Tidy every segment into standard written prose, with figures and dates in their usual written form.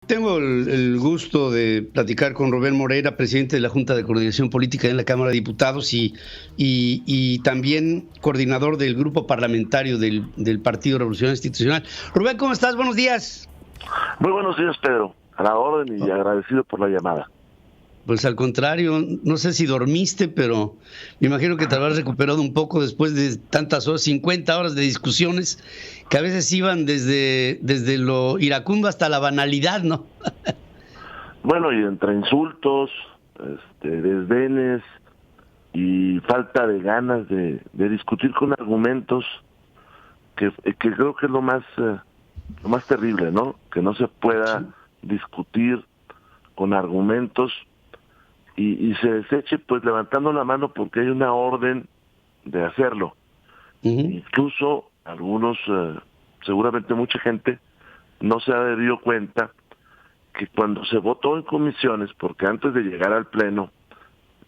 Tengo el gusto de platicar con Rubén Moreira, presidente de la Junta de Coordinación Política en la Cámara de Diputados y también coordinador del grupo parlamentario del Partido Revolucionario Institucional. Rubén, ¿cómo estás? Buenos días. Muy buenos días, Pedro. A la orden y agradecido por la llamada. Pues al contrario, no sé si dormiste, pero me imagino que te habrás recuperado un poco después de tantas horas, 50 horas de discusiones que a veces iban desde lo iracundo hasta la banalidad, ¿no? Bueno, y entre insultos, desdenes y falta de ganas de discutir con argumentos, que creo que es lo más terrible, ¿no? Que no se pueda discutir con argumentos y se deseche pues levantando la mano porque hay una orden de hacerlo. Incluso algunos, seguramente mucha gente no se ha dio cuenta que cuando se votó en comisiones, porque antes de llegar al pleno,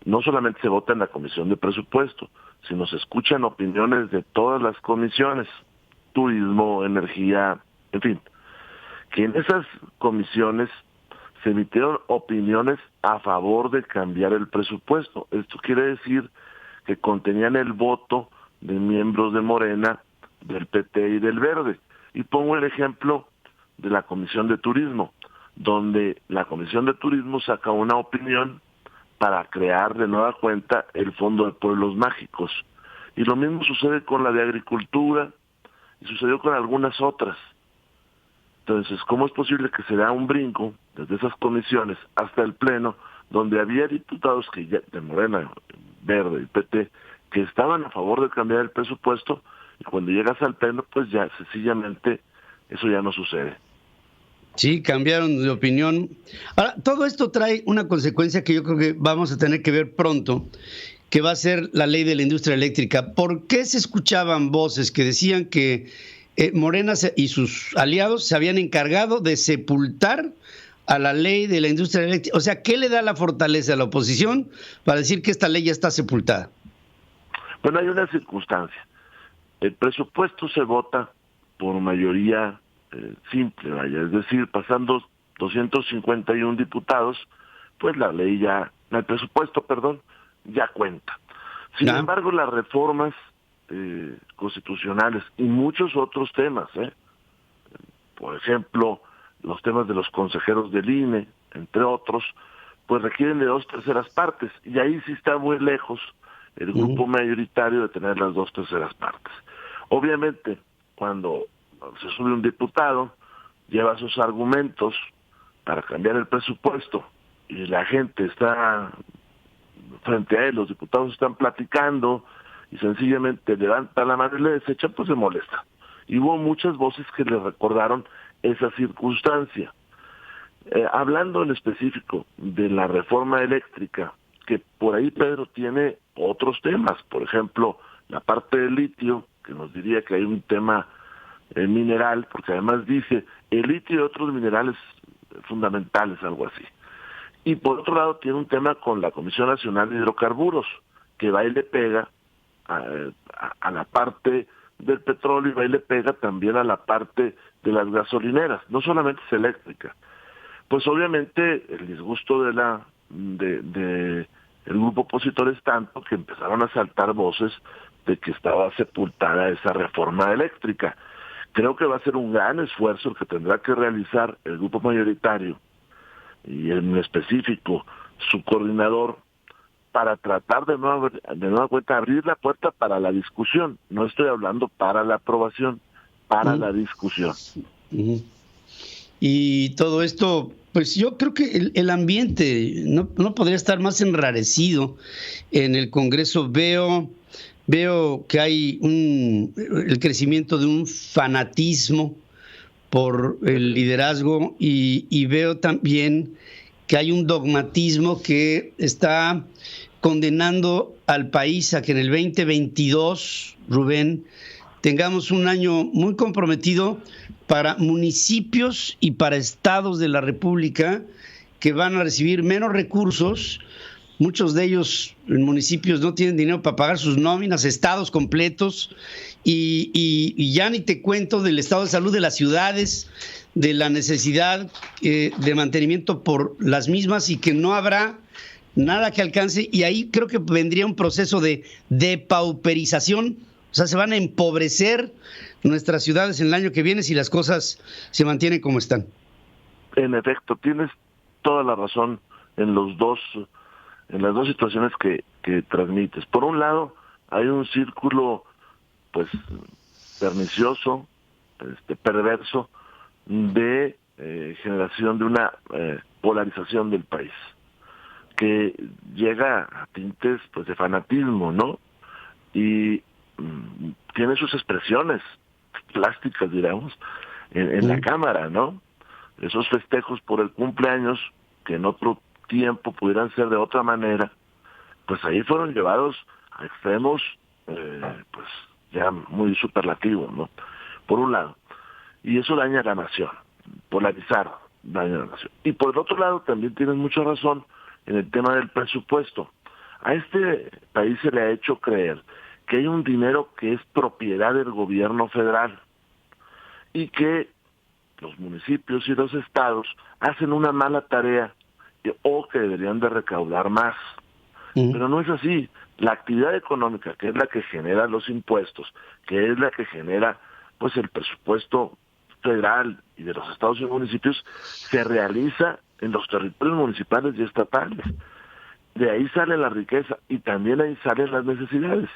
no solamente se vota en la comisión de presupuesto, sino se escuchan opiniones de todas las comisiones, turismo, energía, en fin, que en esas comisiones se emitieron opiniones a favor de cambiar el presupuesto. Esto quiere decir que contenían el voto de miembros de Morena, del PT y del Verde. Y pongo el ejemplo de la Comisión de Turismo, donde la Comisión de Turismo saca una opinión para crear de nueva cuenta el Fondo de Pueblos Mágicos. Y lo mismo sucede con la de Agricultura y sucedió con algunas otras. Entonces, ¿cómo es posible que se da un brinco desde esas comisiones hasta el Pleno, donde había diputados que ya, de Morena, Verde y PT, que estaban a favor de cambiar el presupuesto, y cuando llegas al Pleno, pues ya sencillamente eso ya no sucede? Sí, cambiaron de opinión. Ahora, todo esto trae una consecuencia que yo creo que vamos a tener que ver pronto, que va a ser la ley de la industria eléctrica. ¿Por qué se escuchaban voces que decían que Morena y sus aliados se habían encargado de sepultar a la ley de la industria eléctrica? O sea, ¿qué le da la fortaleza a la oposición para decir que esta ley ya está sepultada? Bueno, hay una circunstancia. El presupuesto se vota por mayoría simple, vaya, es decir, pasando 251 diputados, pues la ley ya, el presupuesto, perdón, ya cuenta. Sin embargo, las reformas constitucionales y muchos otros temas, por ejemplo, los temas de los consejeros del INE, entre otros, pues requieren de 2/3 partes, y ahí sí está muy lejos el grupo mayoritario de tener las 2/3 partes. Obviamente, cuando se sube un diputado, lleva sus argumentos para cambiar el presupuesto, y la gente está frente a él, los diputados están platicando, y sencillamente levanta la mano y le desecha, pues se molesta. Y hubo muchas voces que le recordaron esa circunstancia. Hablando en específico de la reforma eléctrica, que por ahí Pedro tiene otros temas, por ejemplo, la parte del litio, que nos diría que hay un tema mineral, porque además dice el litio y otros minerales fundamentales, algo así. Y por otro lado tiene un tema con la Comisión Nacional de Hidrocarburos, que va y le pega a la parte del petróleo y va y le pega también a la parte de las gasolineras, no solamente es eléctrica. Pues obviamente el disgusto de el grupo opositor es tanto que empezaron a saltar voces de que estaba sepultada esa reforma eléctrica. Creo que va a ser un gran esfuerzo el que tendrá que realizar el grupo mayoritario y en específico su coordinador para tratar de nueva cuenta abrir la puerta para la discusión. No estoy hablando para la aprobación, para la discusión. Y todo esto, pues yo creo que el ambiente no podría estar más enrarecido en el Congreso. Veo que hay el crecimiento de un fanatismo por el liderazgo y veo también que hay un dogmatismo que está condenando al país a que en el 2022, Rubén, tengamos un año muy comprometido para municipios y para estados de la República que van a recibir menos recursos muchos de ellos en municipios no tienen dinero para pagar sus nóminas, estados completos, y ya ni te cuento del estado de salud de las ciudades, de la necesidad de mantenimiento por las mismas, y que no habrá nada que alcance, y ahí creo que vendría un proceso de depauperización. O sea, se van a empobrecer nuestras ciudades en el año que viene si las cosas se mantienen como están. En efecto, tienes toda la razón en las dos situaciones que transmites. Por un lado, hay un círculo pues pernicioso, perverso, de generación de una polarización del país, que llega a tintes pues de fanatismo, ¿no? Y tiene sus expresiones plásticas, digamos, en la Cámara, ¿no? Esos festejos por el cumpleaños, que en otro tiempo pudieran ser de otra manera, pues ahí fueron llevados a extremos, pues ya muy superlativos, ¿no? Por un lado. Y eso daña a la nación, polarizar daña a la nación. Y por el otro lado también tienes mucha razón en el tema del presupuesto. A este país se le ha hecho creer que hay un dinero que es propiedad del gobierno federal y que los municipios y los estados hacen una mala tarea o que deberían de recaudar más. Pero no es así. La actividad económica, que es la que genera los impuestos, que es la que genera pues el presupuesto federal y de los estados y municipios, se realiza en los territorios municipales y estatales. De ahí sale la riqueza y también ahí salen las necesidades.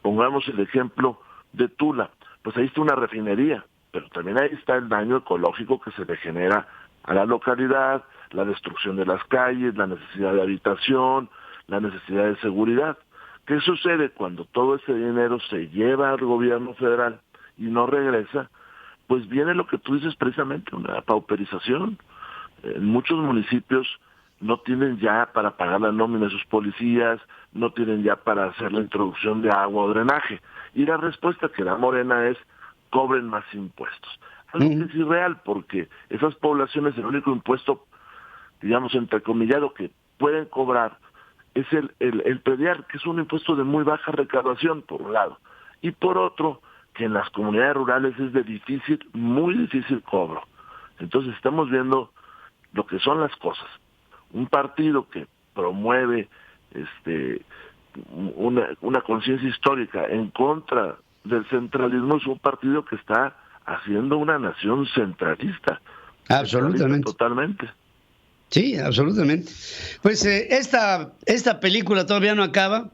Pongamos el ejemplo de Tula, pues ahí está una refinería, pero también ahí está el daño ecológico que se le genera a la localidad, la destrucción de las calles, la necesidad de habitación, la necesidad de seguridad. ¿Qué sucede cuando todo ese dinero se lleva al gobierno federal y no regresa? Pues viene lo que tú dices precisamente, una pauperización. En muchos municipios no tienen ya para pagar la nómina de sus policías, no tienen ya para hacer la introducción de agua o drenaje. Y la respuesta que da Morena es: cobren más impuestos. Algo que es irreal, porque esas poblaciones, el único impuesto, digamos, entrecomillado, que pueden cobrar es el predial, que es un impuesto de muy baja recaudación, por un lado. Y por otro, que en las comunidades rurales es de muy difícil cobro. Entonces estamos viendo lo que son las cosas. Un partido que promueve una conciencia histórica en contra del centralismo es un partido que está haciendo una nación centralista. Absolutamente. Totalmente. Sí, absolutamente. Pues esta película todavía no acaba,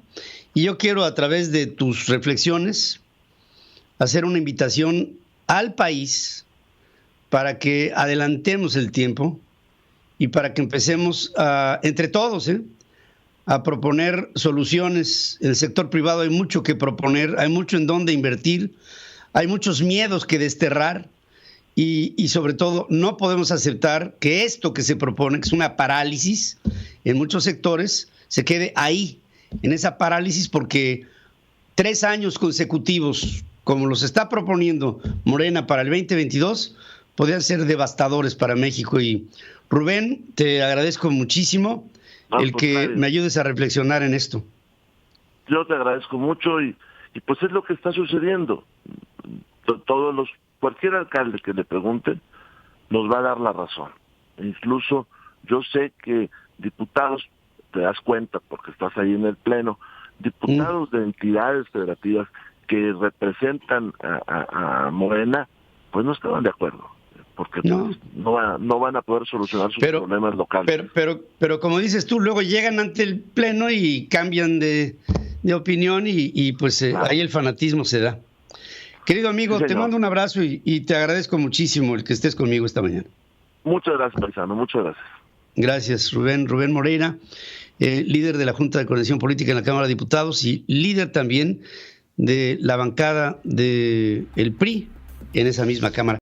y yo quiero, a través de tus reflexiones, hacer una invitación al país para que adelantemos el tiempo y para que empecemos entre todos, a proponer soluciones. En el sector privado hay mucho que proponer, hay mucho en dónde invertir, hay muchos miedos que desterrar, y sobre todo no podemos aceptar que esto que se propone, que es una parálisis en muchos sectores, se quede ahí, en esa parálisis, porque 3 años consecutivos, como los está proponiendo Morena para el 2022, podrían ser devastadores para México. Y Rubén, te agradezco muchísimo que me ayudes a reflexionar en esto. Yo te agradezco mucho y pues es lo que está sucediendo. Cualquier alcalde que le pregunte nos va a dar la razón. Incluso yo sé que diputados, te das cuenta porque estás ahí en el pleno, diputados de entidades federativas que representan a Morena, pues no estaban de acuerdo, porque no van a poder solucionar sus problemas locales. Pero como dices tú, luego llegan ante el pleno y cambian de opinión, y pues claro, ahí el fanatismo se da. Querido amigo, te mando un abrazo y te agradezco muchísimo el que estés conmigo esta mañana. Muchas gracias, paisano, muchas gracias. Gracias, Rubén Moreira, líder de la Junta de Coordinación Política en la Cámara de Diputados y líder también de la bancada del PRI en esa misma Cámara.